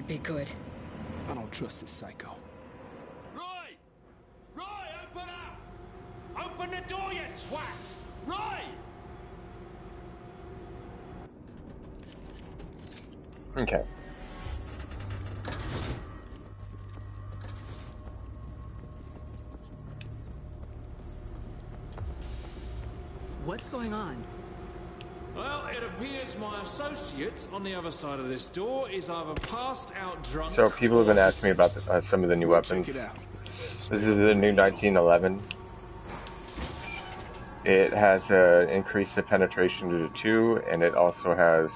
can't be good. I don't trust this psycho. Roy! Roy, open up! Open the door, you twat! Roy! Okay. What's going on? Well, it appears my associate on the other side of this door is either passed out drunk. So people have been asking me about some of the new weapons. Check it out. This is the new 1911. It has increased the penetration to 2, and it also has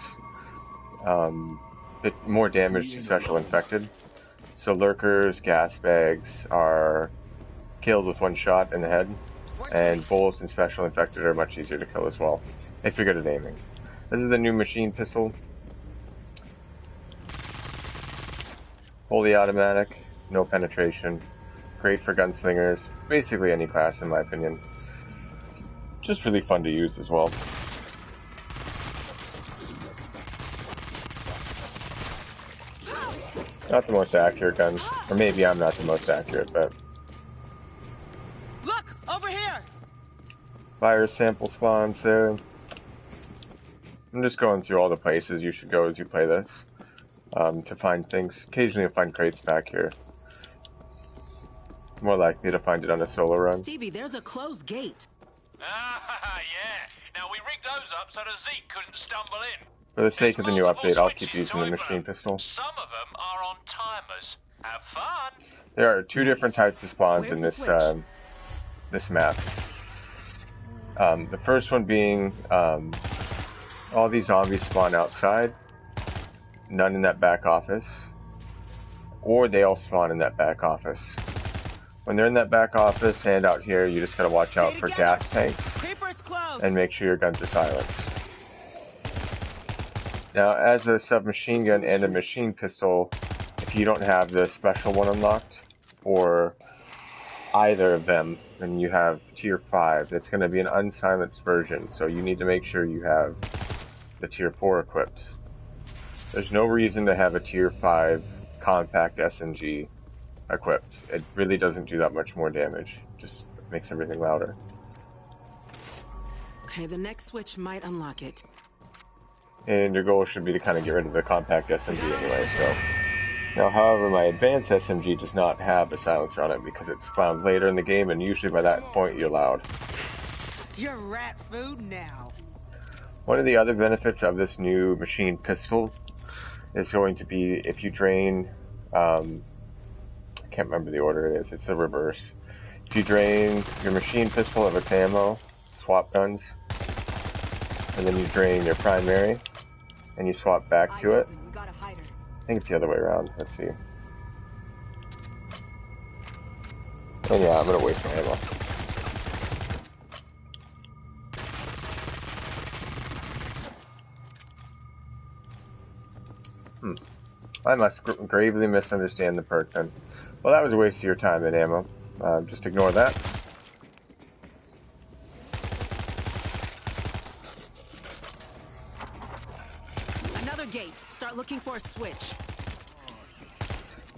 bit more damage to special infected. So lurkers, gas bags are killed with 1 shot in the head, and bulls and special infected are much easier to kill as well, if you're good at aiming. This is the new machine pistol. Fully automatic, no penetration, great for gunslingers, basically any class in my opinion. Just really fun to use as well. Not the most accurate gun, or maybe I'm not the most accurate, but... Look! Over here! Virus sample spawns there. I'm just going through all the places you should go as you play this, to find things. Occasionally you'll find crates back here. More likely to find it on a solo run. Stevie, there's a closed gate. Ah, yeah. Now we rigged those up so that Zeke couldn't stumble in. For the sake of the new update, I'll keep using the machine pistol. Some of them are on timers. Have fun. There are 2 different types of spawns in this this map. The first one being all these zombies spawn outside, none in that back office, or they all spawn in that back office. When they're in that back office and out here, you just gotta watch out for gas tanks and make sure your guns are silenced. Now, as a submachine gun and a machine pistol, if you don't have the special one unlocked, or either of them, then you have tier 5. It's going to be an unsilenced version, so you need to make sure you have the tier 4 equipped. There's no reason to have a tier 5 compact SMG equipped. It really doesn't do that much more damage, just makes everything louder. Okay, the next switch might unlock it. And your goal should be to kind of get rid of the compact SMG anyway, so... Now, however, my advanced SMG does not have a silencer on it because it's found later in the game, and usually by that point you're loud. You're rat food now. One of the other benefits of this new machine pistol is going to be if you drain... I can't remember the order it is, it's the reverse. If you drain your machine pistol of its ammo, swap guns, and then you drain your primary, and you swap back to it. I think it's the other way around. Let's see. And yeah, I'm gonna waste my ammo. I must gravely misunderstand the perk then. Well, that was a waste of your time and ammo. Just ignore that. Another gate. Start looking for a switch.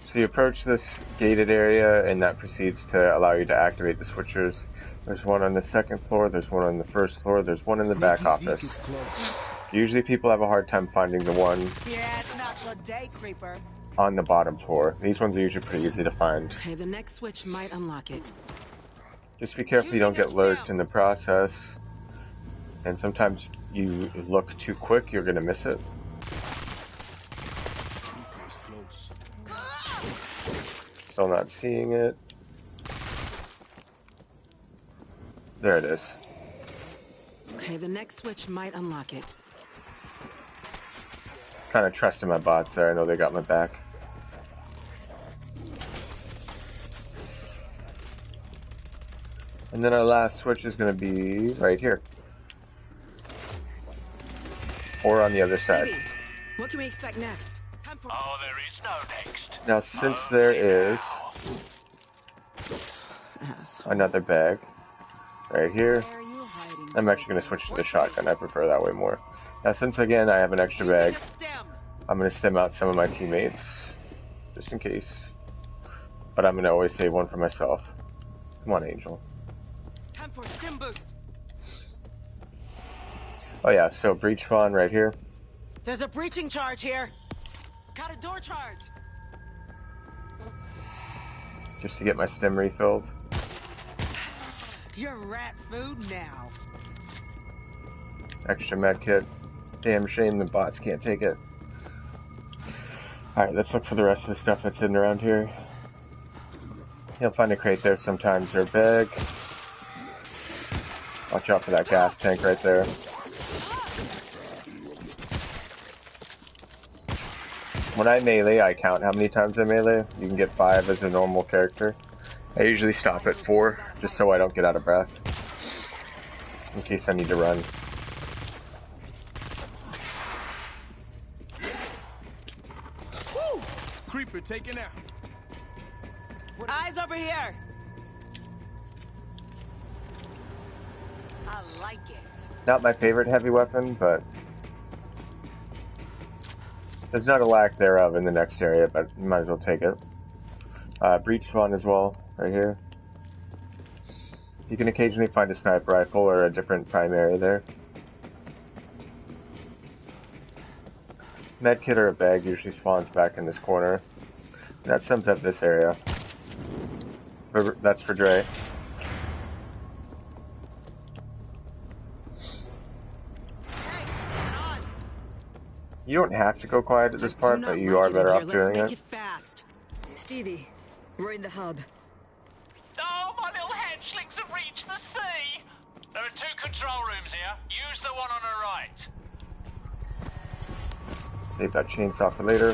So you approach this gated area, and that proceeds to allow you to activate the switchers. There's one on the 2nd floor, there's one on the 1st floor, there's one in the back office. Usually people have a hard time finding the one on the bottom floor. These ones are usually pretty easy to find. Okay, the next switch might unlock it. Just be careful you don't get lurked in the process. And sometimes you look too quick, you're gonna miss it. Still not seeing it. There it is. Okay, the next switch might unlock it. Kind of trusting my bots there. I know they got my back. And then our last switch is going to be right here. Or on the other side. What can we expect next? Oh, there is no next. Now, since there is another bag right here, I'm actually going to switch to the shotgun. I prefer that way more. Now, since again I have an extra bag, I'm going to stim out some of my teammates just in case. But I'm gonna always save one for myself. Come on, Angel. Time for stim boost. Oh yeah, so breach spawn right here. There's a breaching charge here. Got a door charge. Just to get my stim refilled. You're rat food now. Extra med kit. Damn shame the bots can't take it. Alright, let's look for the rest of the stuff that's hidden around here. You'll find a crate there sometimes, or a bag. Watch out for that gas tank right there. When I melee, I count how many times I melee. You can get 5 as a normal character. I usually stop at 4, just so I don't get out of breath. In case I need to run. Woo! Creeper taken out. Eyes over here. I like it. Not my favorite heavy weapon, but there's not a lack thereof in the next area, but you might as well take it. Breach spawn as well, right here. You can occasionally find a sniper rifle or a different primary there. Medkit or a bag usually spawns back in this corner. That sums up this area. That's for Dre. You don't have to go quiet at this part, but you are better off doing it. Fast. Stevie, we're in the hub. Oh, my little hatchlings have reached the sea! There are 2 control rooms here. Use the one on the right. Save that chainsaw for later.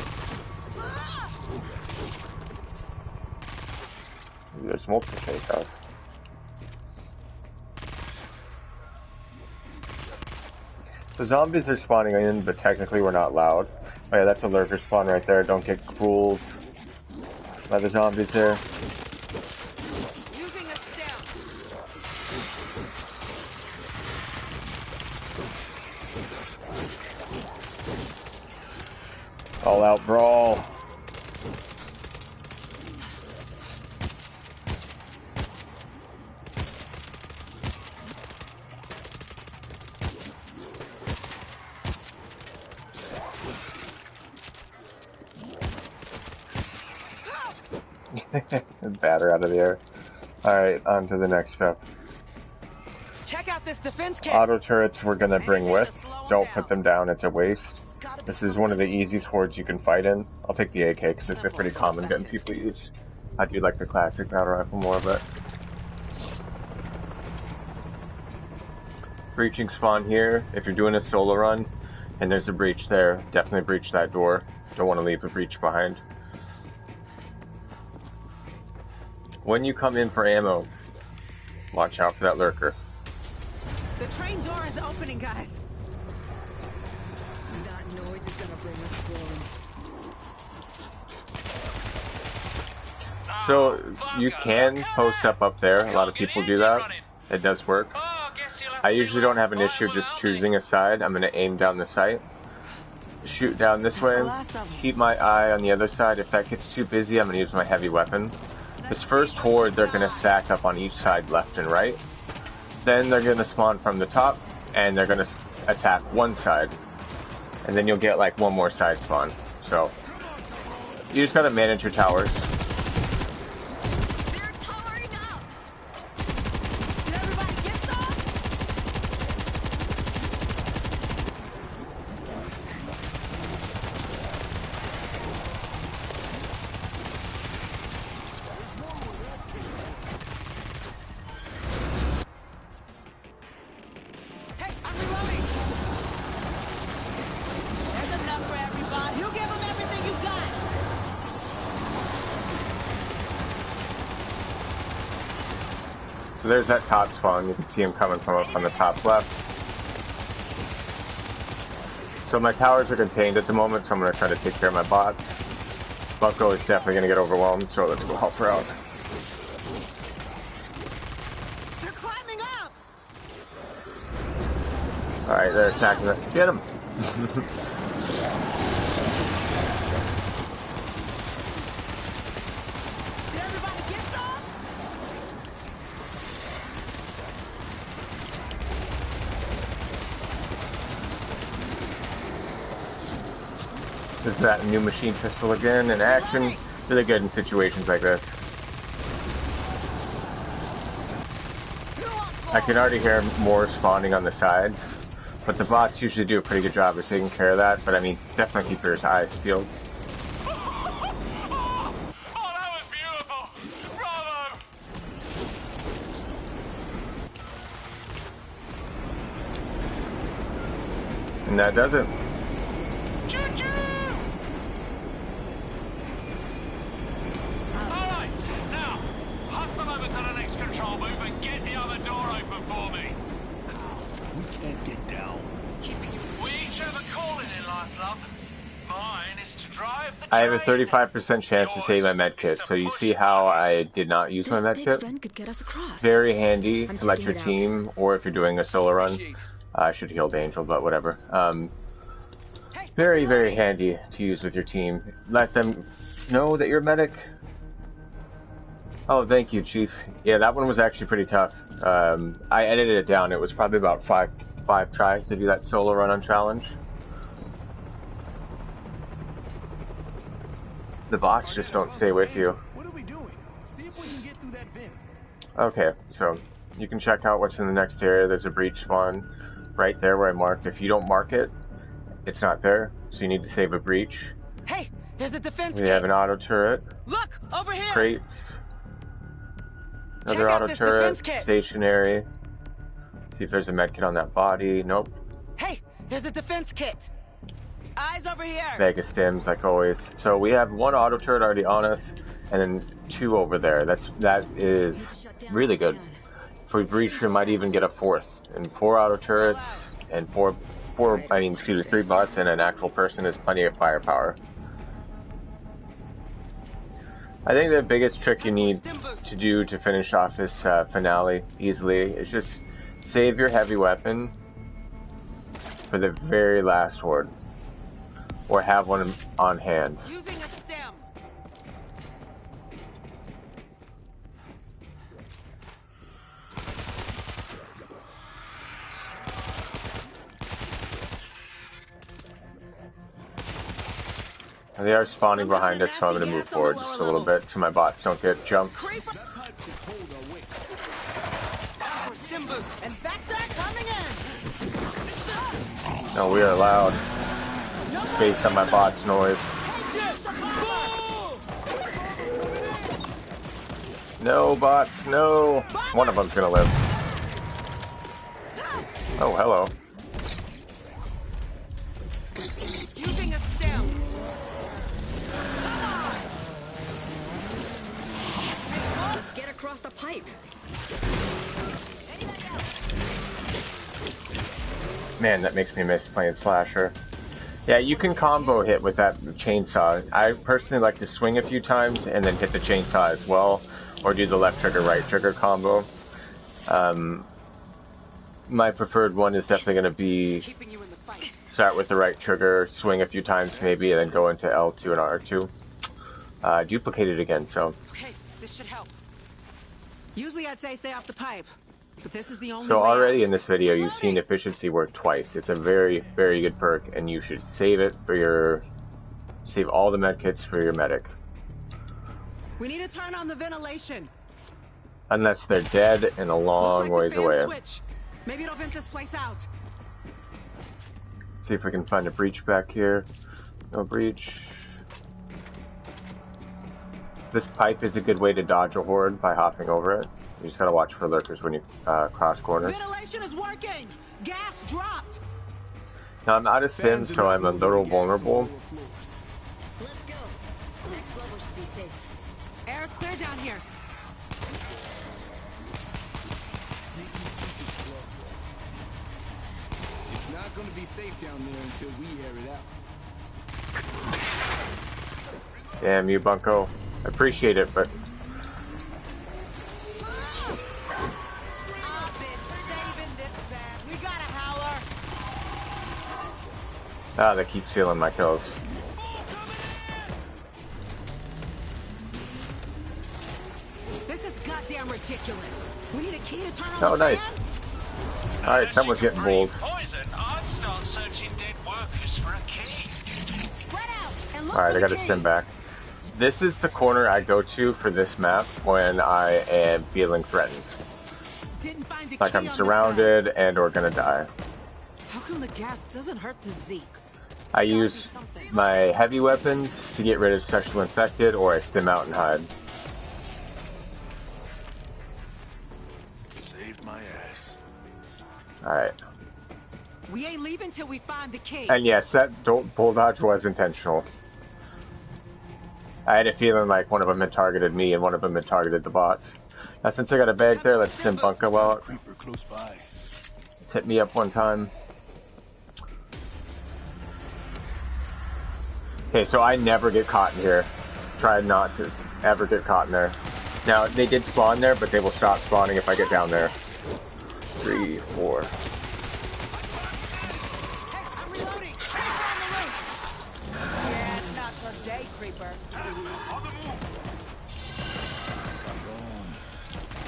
Ooh, there's multiple chainsaws. The zombies are spawning in, but technically we're not loud. Oh yeah, that's a lurker spawn right there. Don't get fooled by the zombies there. Using a stem. All out brawl. Batter out of the air. Alright, on to the next step. Check out this defense kit. Auto turrets we're gonna bring with. Don't put them down, it's a waste. This is one of the easiest hordes you can fight in. I'll take the AK because it's a pretty common gun people use. I do like the classic battle rifle more, but... Breaching spawn here. If you're doing a solo run and there's a breach there, definitely breach that door. Don't want to leave a breach behind. When you come in for ammo, watch out for that lurker. The train door is opening, guys. That noise is gonna bring us home. So you can post up there. A lot of people do that. It does work. I usually don't have an issue just choosing a side. I'm going to aim down the sight. Shoot down this way. Keep my eye on the other side. If that gets too busy, I'm going to use my heavy weapon. This first horde, they're going to stack up on each side, left and right. Then they're going to spawn from the top, and they're going to attack one side. And then you'll get like one more side spawn. So you just got to manage your towers. They're powering up! Did everybody get some? Hey, I'm reloading. There's enough for everybody. You give them everything you got. So there's that top spawn. You can see him coming from up on the top left. So my towers are contained at the moment, so I'm going to try to take care of my bots. Bucko is definitely going to get overwhelmed, so let's go help her out. They're climbing up. Alright, they're attacking her. Get him! This is that new machine pistol again in action. Really good in situations like this. I can already hear more spawning on the sides, but the bots usually do a pretty good job of taking care of that. But I mean, definitely keep your eyes peeled. Oh, that was beautiful! Bravo! And that does it. Choo-choo! Alright, now, hustle over to the next control booth and get the other door open for me. We can't get down. We each have a calling in life, love. Mine is to drive the I have a train. 35% chance to save my medkit, so you see how I did not use my This big medkit? vent could get us across. Very handy I'm to let taking your it out. team, or if you're doing a solo run. Appreciate it. I should heal the Angel, but whatever. Very, very handy to use with your team. Let them know that you're a medic. Oh, thank you, Chief. Yeah, that one was actually pretty tough. I edited it down. It was probably about five tries to do that solo run on challenge. The bots just don't stay with you. What are we doing? See if we can get through that vent. Okay, so you can check out what's in the next area. There's a breach spawn right there where I marked. If you don't mark it, it's not there, so you need to save a breach. Hey, there's a defense We kit. have an auto turret, Look, over here. crate, Check another out auto this turret, defense kit. stationary. See if there's a med kit on that body. Nope. Hey, there's a defense kit. Eyes over here. Mega stims, like always. So we have one auto turret already on us, and then two over there. That is really good. If we breach, we might even get a fourth. And 4 auto turrets and three bots and an actual person is plenty of firepower. I think the biggest trick you need to do to finish off this finale easily is just save your heavy weapon for the very last horde, or have one on hand. Using a stem. They are spawning behind us, so I'm going to move forward just a little bit so my bots don't get jumped. Creeper. That pipe should hold our weight. For stim boost and backstar coming in. No, we are loud based on my bot's noise. No bots, no. One of them's going to live. Oh, hello. Using a stem. Let's get across the pipe. Man, that makes me miss playing Slasher. Yeah, you can combo hit with that chainsaw. I personally like to swing a few times and then hit the chainsaw as well, or do the left trigger, right trigger combo. My preferred one is definitely going to be Keeping you in the fight. start with the right trigger, swing a few times maybe, and then go into L2 and R2. Duplicate it again, so. Okay, this should help. Usually I'd say stay off the pipe, but this is the only So way already out. in this video, you've seen efficiency work twice. It's a very, very good perk, and you should save it for your, save all the medkits for your medic. We need to turn on the ventilation. Unless they're dead and a long Looks like ways the fan away. switch. Maybe it'll vent this place out. See if we can find a breach back here. No breach. This pipe is a good way to dodge a horde by hopping over it. You just gotta watch for lurkers when you cross corners. Ventilation is working. Gas dropped. Now I'm out of stim, Fans are so not I'm a moving little gas on vulnerable. lower floors. Let's go. Next level should be safe. Air is clear down here. It's not going to be safe down there until we air it out. Damn you, Bunko. I appreciate it, but I've been saving this bad. We got a howler. they keep stealing my kills. This is goddamn ridiculous. We need a key to turn on Oh, the nice. fan? Alright, someone's getting bold. Poison. I'd start searching dead workers for a key. Spread out. Alright, I gotta stim back. This is the corner I go to for this map when I am feeling threatened. Like I'm surrounded and or gonna die. How come the gas doesn't hurt the Zeke? I use my heavy weapons to get rid of special infected, or I stim out and hide. Saved my ass. Alright. We ain't leaving till we find the key. And yes, that bull dodge was intentional. I had a feeling like one of them had targeted me and one of them had targeted the bots. Now since I got a bag there, let's stim Bunko out. Creeper close by. Let's hit me up one time. Okay, so I never get caught in here. Tried not to ever get caught in there. Now, they did spawn there, but they will stop spawning if I get down there. 3, 4. Hey, I'm reloading. Creeper on the roof. Yeah, it's not today, creeper.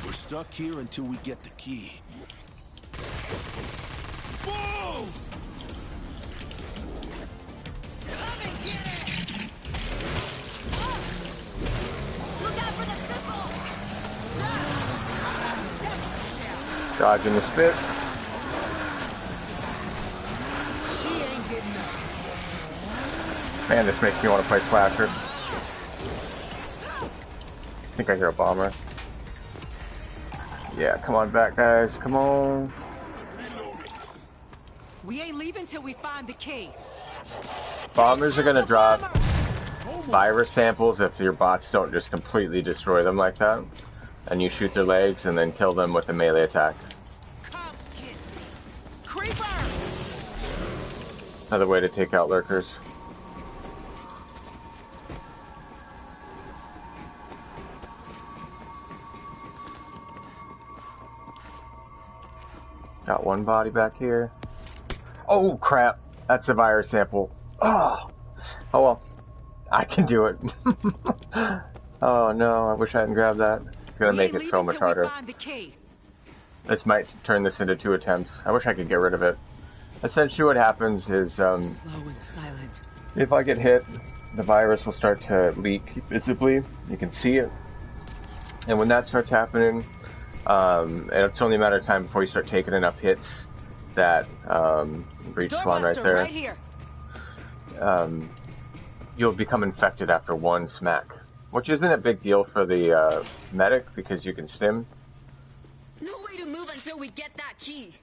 We're stuck here until we get the key. Whoa! Dodging the spit. She ain't getting up. Man, this makes me want to play Slasher. I think I hear a bomber. Yeah, come on back, guys. Come on. We ain't leaving till we find the key. Bombers are gonna drop virus samples if your bots don't just completely destroy them like that. And you shoot their legs and then kill them with a melee attack. Come get me. Creeper! Another way to take out lurkers. Got one body back here. Oh crap! That's a virus sample. Oh well. I can do it. Oh no, I wish I hadn't grabbed that. It's gonna make it so much harder. This might turn this into 2 attempts. I wish I could get rid of it. Essentially what happens is, slow and silent. if I get hit, the virus will start to leak visibly. You can see it. And when that starts happening, and it's only a matter of time before you start taking enough hits that breach spawn right there. Right here. You'll become infected after 1 smack. Which isn't a big deal for the medic, because you can stim. No way to move until we get that key.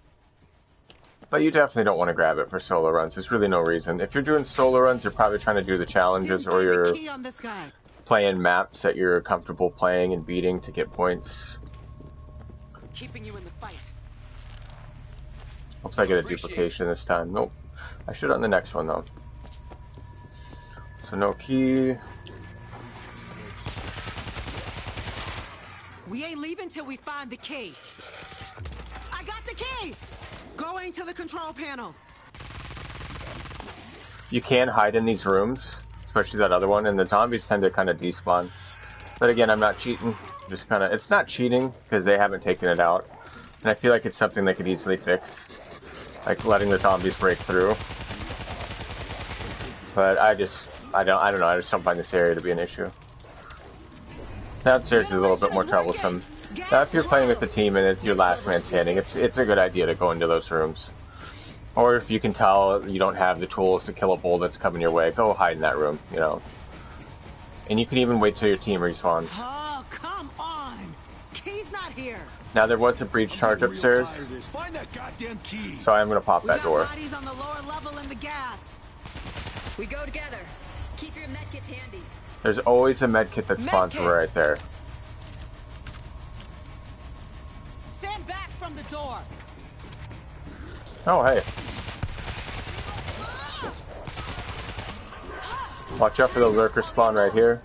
But you definitely don't want to grab it for solo runs. There's really no reason. If you're doing solo runs, you're probably trying to do the challenges, or you're playing maps that you're comfortable playing and beating to get points. Keeping you in the fight. Hopes I get a duplication this time. Nope. I should on the next one, though. So no key. We ain't leaving till we find the key. I got the key! Going to the control panel. You can hide in these rooms, especially that other one, and the zombies tend to kind of despawn. But again, I'm not cheating. Just kind of, it's not cheating because they haven't taken it out, and I feel like it's something they could easily fix, like letting the zombies break through. But I don't know. I just don't find this area to be an issue. Downstairs is a little bit more troublesome. Now, if you're playing with the team and it's your last man standing, it's a good idea to go into those rooms. Or if you can tell you don't have the tools to kill a bull that's coming your way, go hide in that room, you know. And you can even wait till your team respawns. Oh, come on! Key's not here. Now, there was a breach charge upstairs, Find that goddamn key. so I'm going to pop that door. Bodies on the lower level in the gas. We go together. Keep your medkits handy. There's always a medkit that spawns right there. Stand back from the door. Oh, hey. Watch out for the lurker spawn right here.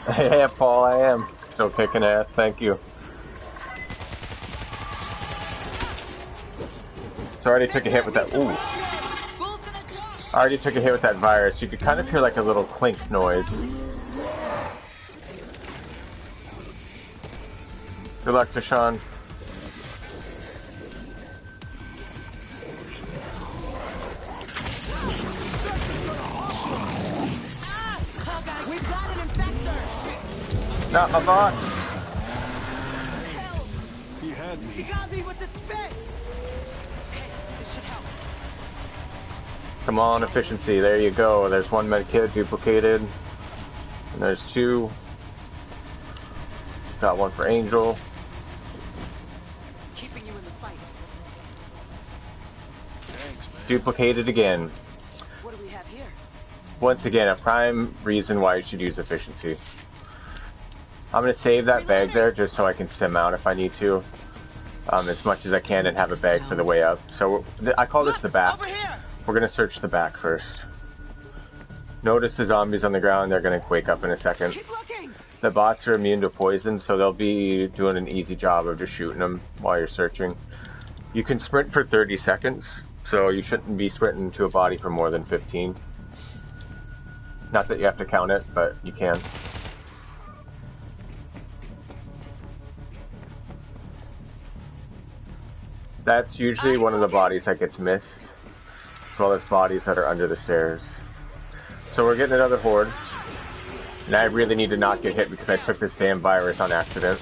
Yeah, Paul, I am. Still kicking ass, thank you. So I already took a hit with that. Ooh. I already took a hit with that virus. You could kind of hear like a little clink noise. Good luck, Deshaun. Not my bots. He had She me. got me with the spit. Okay, this should help. Come on, efficiency. There you go. There's one med kit duplicated. And there's two. Got one for Angel. Keeping you in the fight. Thanks, man. Duplicated again. What do we have here? Once again, a prime reason why you should use efficiency. I'm going to save that bag there just so I can sim out if I need to. As much as I can and have a bag for the way up. So I call this the back. Over here. We're going to search the back first. Notice the zombies on the ground. They're going to wake up in a second. Keep looking. The bots are immune to poison, so they'll be doing an easy job of just shooting them while you're searching. You can sprint for 30 seconds, so you shouldn't be sprinting to a body for more than 15. Not that you have to count it, but you can. That's usually one of the bodies that gets missed, as well as bodies that are under the stairs. So we're getting another horde. And I really need to not get hit because I took this damn virus on accident.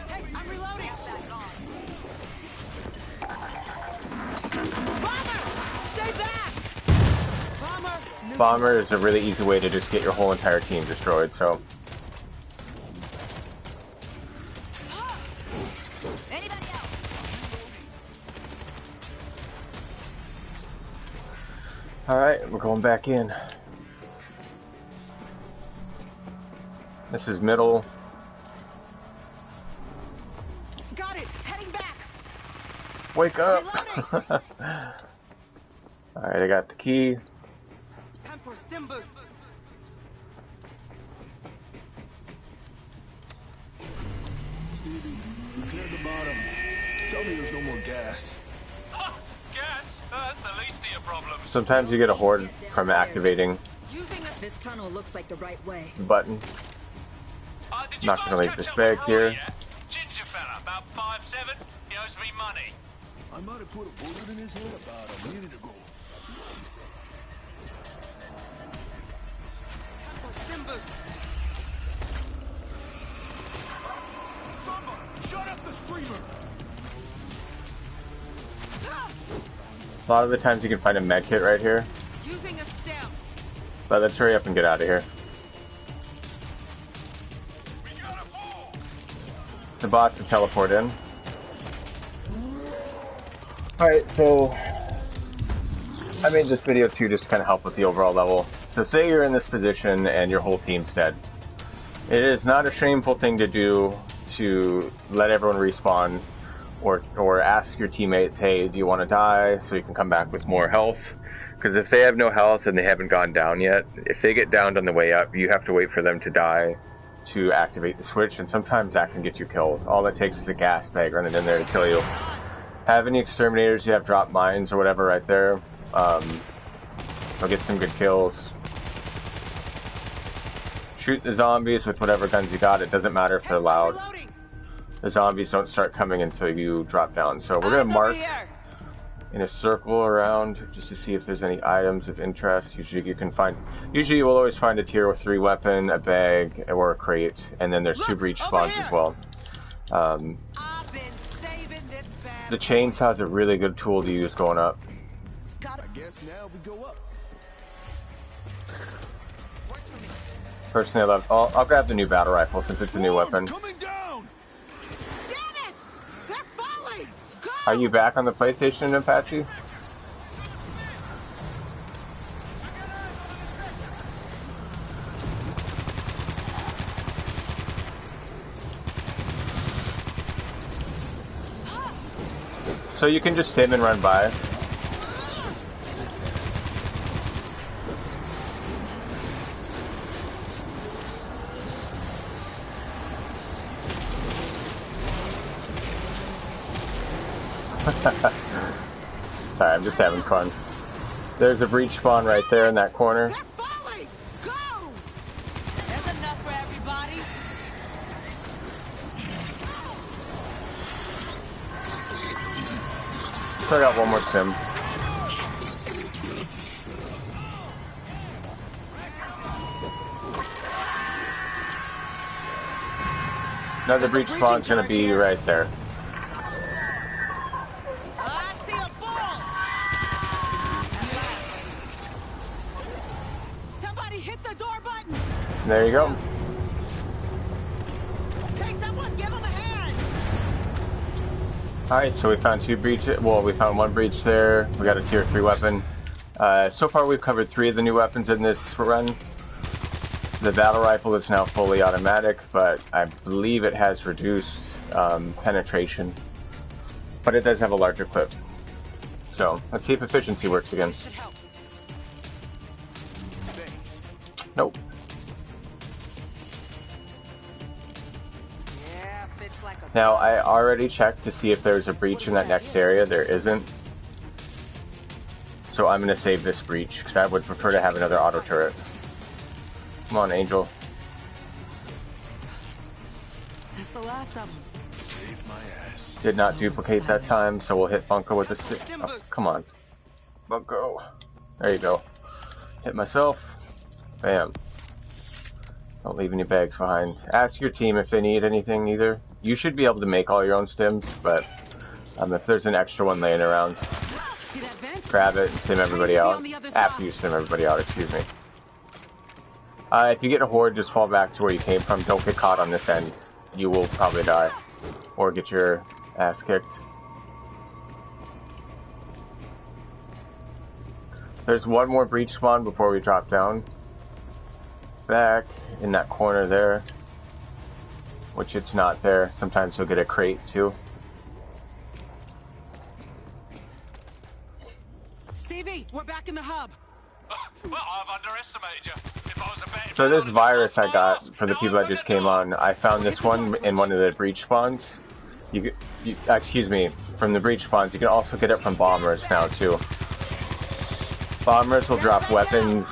Hey, I'm reloading. Bomber, stay back. Bomber. Bomber is a really easy way to just get your whole entire team destroyed, so... Anybody else? Alright, we're going back in. This is middle. Got it. Heading back. Wake up! Reloading. Alright, I got the key. Time for a stim boost. Stevie, we cleared the bottom. Tell me there's no more gas. Gas? That's the least of your problems. Sometimes you get a horde from activating Using a This tunnel looks like the right way. the button. Did you Not guys gonna leave catch this up bag with here. Roy yet? Ginger fella, about 5'7". He owes me money. I might have put a bullet in his head about a minute ago. time for a stim boost. Somebody, shut up the screamer! A lot of the times you can find a med kit right here. Using a stem. But let's hurry up and get out of here. The bots will teleport in. Alright, so I made this video too just to kind of help with the overall level. So say you're in this position and your whole team's dead. It is not a shameful thing to do to let everyone respawn or ask your teammates, hey, do you want to die so you can come back with more health? Because if they have no health and they haven't gone down yet, if they get downed on the way up, you have to wait for them to die to activate the switch, and sometimes that can get you killed. All it takes is a gas bag running in there to kill you. Have any exterminators, you have drop mines or whatever right there. They'll get some good kills. Shoot the zombies with whatever guns you got. It doesn't matter if they're loud. Reloading. The zombies don't start coming until you drop down. So we're Eyes going to mark over here. in a circle around just to see if there's any items of interest. Usually you will always find a tier 3 weapon, a bag, or a crate, and then there's 2 Look, breach over spawns here. as well. I've been saving this bad. The chainsaw's a really good tool to use going up. It's gotta I guess now we go up. works for me. Personally, I'll grab the new battle rifle since it's a new Swarm, weapon. coming down! Damn it! They're falling. Go. Are you back on the PlayStation, Apache? So you can just sim and run by. Sorry, I'm just having fun. There's a breach spawn right there in that corner. They're falling. Go. There's enough for everybody. So I got one more sim. Another breach spawn's gonna be right there. I see a ball. Somebody hit the door button. There you go. Hey, someone give him a hand. Alright, so we found 2 breaches. Well, we found 1 breach there. We got a tier 3 weapon. So far we've covered 3 of the new weapons in this run. The battle rifle is now fully automatic, but I believe it has reduced penetration. But it does have a larger clip. So, let's see if efficiency works again. Should help. Thanks. Nope. Yeah, fits like a Now, I already checked to see if there's a breach in that next area. There isn't. So I'm going to save this breach, because I would prefer to have another auto turret. Come on, Angel. That's the last of them. Saved my ass. Did not duplicate that time, so we'll hit Bunko with the stick. Oh, come on. Bunko. There you go. Hit myself. Bam. Don't leave any bags behind. Ask your team if they need anything either. You should be able to make all your own stims, but if there's an extra one laying around, See that vent? grab it and stim everybody out. After you stim everybody out, excuse me. If you get a horde, just fall back to where you came from. Don't get caught on this end. You will probably die. Or get your ass kicked. There's 1 more breach spawn before we drop down. Back in that corner there. Which it's not there. Sometimes you'll get a crate too. Stevie, we're back in the hub. Well, I've underestimated you. If I was a better So this virus I got for the people that just came on, I found this one in one of the breach spawns. Excuse me, from the breach spawns. You can also get it from bombers now too. Bombers will drop weapons,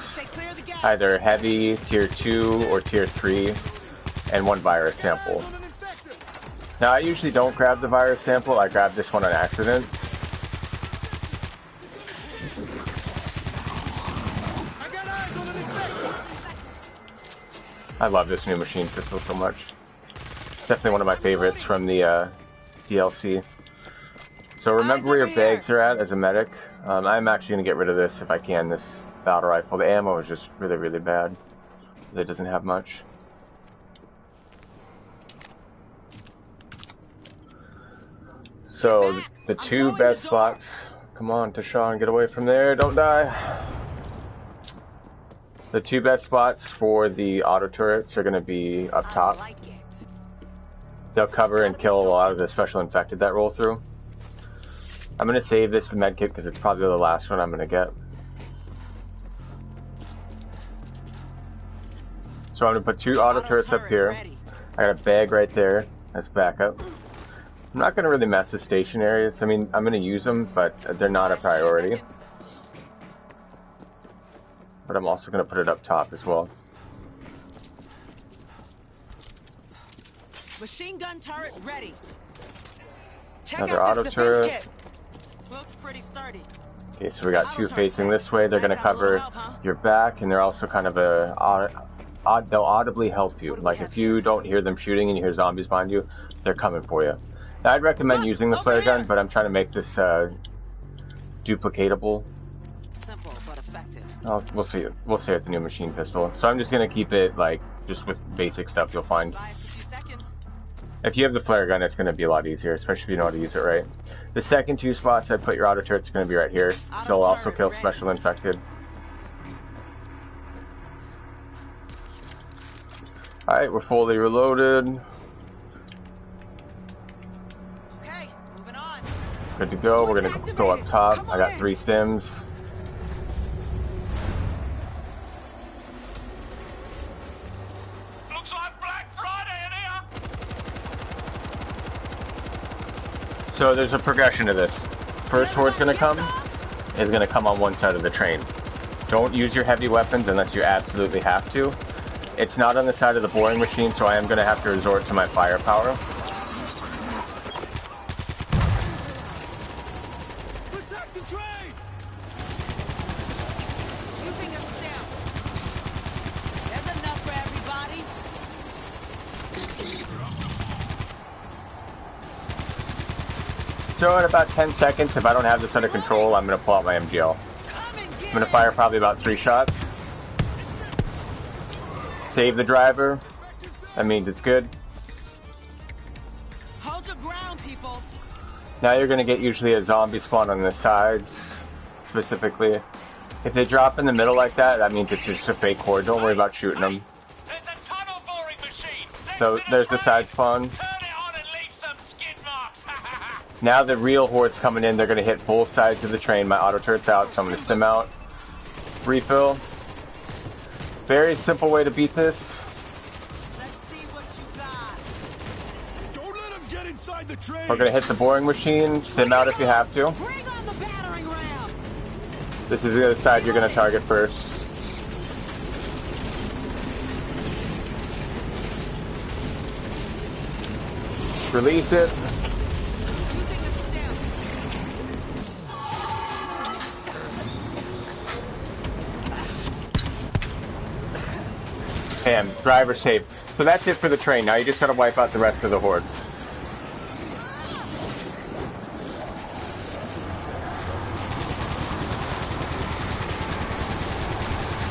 either heavy, tier 2, or tier 3, and 1 virus sample. Now I usually don't grab the virus sample, I grabbed this one on accident. I love this new machine pistol so much. It's definitely one of my favorites from the DLC. So remember where your bags are at as a medic. I'm actually going to get rid of this if I can, this battle rifle. The ammo is just really, really bad. It doesn't have much. So the 2 best spots. Come on, Tashawn, get away from there. Don't die. The 2 best spots for the auto turrets are going to be up top. They'll cover and kill a lot of the special infected that roll through. I'm going to save this medkit because it's probably the last one I'm going to get. So I'm going to put 2 auto turrets up here. I got a bag right there as backup. I'm not going to really mess with station areas. I mean, I'm going to use them, but they're not a priority. But I'm also going to put it up top as well. Machine gun turret ready. Check Another out auto this turret. defense kit. Looks pretty sturdy. Okay, so we got 2 facing this way. They're going to cover your back, and they're also kind of they'll audibly help you. Like if you don't hear them shooting and you hear zombies behind you, they're coming for you. Now, I'd recommend using the flare gun, but I'm trying to make this duplicatable. Simple but effective. Oh, we'll see. We'll see with the new machine pistol. So I'm just going to keep it like just with basic stuff you'll find. Buy us a few seconds. If you have the flare gun, it's going to be a lot easier, especially if you know how to use it right. The second 2 spots I put your auto turrets are going to be right here. They'll also kill special infected. Alright, we're fully reloaded. Okay, moving on. Good to go. We're going to go up top. I got 3 stims. Looks like Black Friday in here. So there's a progression to this. First horde's going to come is going to come on one side of the train. Don't use your heavy weapons unless you absolutely have to. It's not on the side of the boring machine, so I am going to have to resort to my firepower. Protect the train! Using a stem. There's enough for everybody. So in about 10 seconds, if I don't have this under control, I'm going to pull out my MGL. I'm going to fire probably about 3 shots. Save the driver. That means it's good. Hold your ground, people. Now you're going to get usually a zombie spawn on the sides, specifically. If they drop in the middle like that, that means it's just a fake horde. Don't worry about shooting them. There's a tunnel boring machine. So there's the side spawn. Turn it on and leave some skid marks. Now the real horde's coming in. They're going to hit both sides of the train. My auto turret's out, so I'm going to stim out. Refill. Very simple way to beat this. Let's see what you got. Don't let him get inside the train. We're going to hit the boring machine. Stim out if you have to. Bring on the battering ram. This is the other side you're going to target first. Release it. Using the stem. Damn, driver safe. So that's it for the train. Now you just got to wipe out the rest of the horde.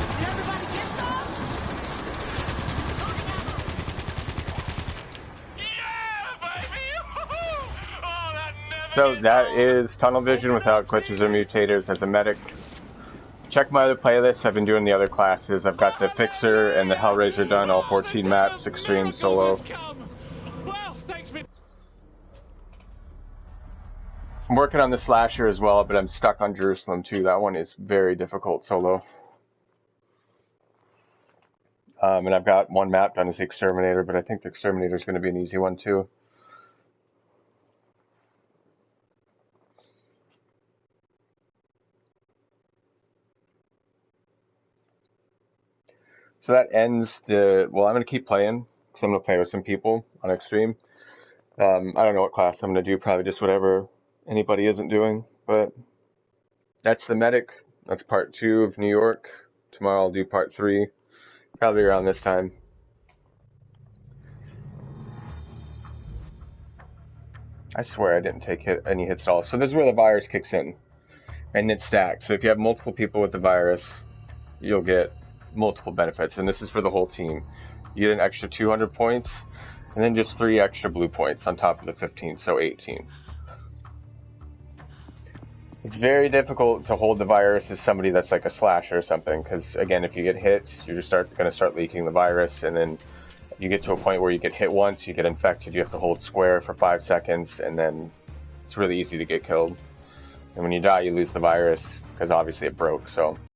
Did everybody get some? Yeah, baby! Oh, that never So gets that old. is tunnel vision without glitches or mutators as a medic. Check my other playlists. I've been doing the other classes. I've got the Fixer and the Hellraiser done, all 14 maps, extreme, solo. Well, thanks for... I'm working on the Slasher as well, but I'm stuck on Jerusalem too. That one is very difficult solo. And I've got one map done as the Exterminator, but I think the Exterminator is going to be an easy one too. So that ends the... Well, I'm going to keep playing, because I'm going to play with some people on Extreme. I don't know what class I'm going to do, probably just whatever anybody isn't doing, but that's the medic. That's part 2 of New York. Tomorrow I'll do part 3, probably around this time. I swear I didn't take any hits at all. So this is where the virus kicks in, and it stacks. So if you have multiple people with the virus, you'll get multiple benefits, and this is for the whole team. You get an extra 200 points, and then just 3 extra blue points on top of the 15, so 18. It's very difficult to hold the virus as somebody that's like a slasher or something, because again, if you get hit, you're just going to start leaking the virus, and then you get to a point where you get hit once, you get infected, you have to hold square for 5 seconds, and then it's really easy to get killed. And when you die, you lose the virus, because obviously it broke, so...